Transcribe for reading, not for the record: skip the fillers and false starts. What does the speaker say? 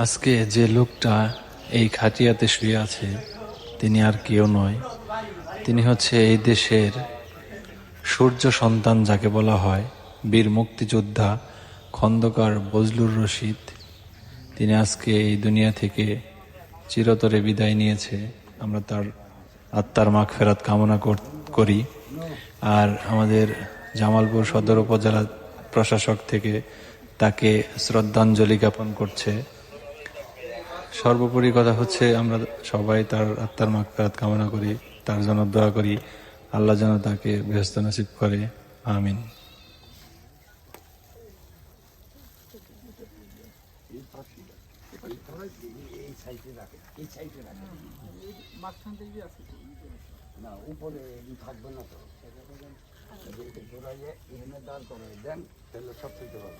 আজকে যে লোকটা এই খাটিয়াতে শুয়ে আছে তিনি আর কেউ নয়, তিনি হচ্ছে এই দেশের সূর্য সন্তান যাকে বলা হয়, বীর মুক্তিযোদ্ধা খন্দকার বজলুর রশিদ। তিনি আজকে এই দুনিয়া থেকে চিরতরে বিদায় নিয়েছে। আমরা তার আত্মার মাগফিরাত কামনা করি। আর আমাদের জামালপুর সদর উপজেলা প্রশাসক থেকে তাকে শ্রদ্ধাঞ্জলি জ্ঞাপন করছে। সর্বোপরি কথা হচ্ছে, আমরা সবাই তার আত্মার মাগফিরাত কামনা করি, তার জন্য দোয়া করি, আল্লাহ যেন তাকে বেহেশত নসিব করে। আমিন। না উপরে থাকবে না তো, জোড়াইয়ে এনে দাঁড় করে দেন, তাহলে সব থেকে ভালো।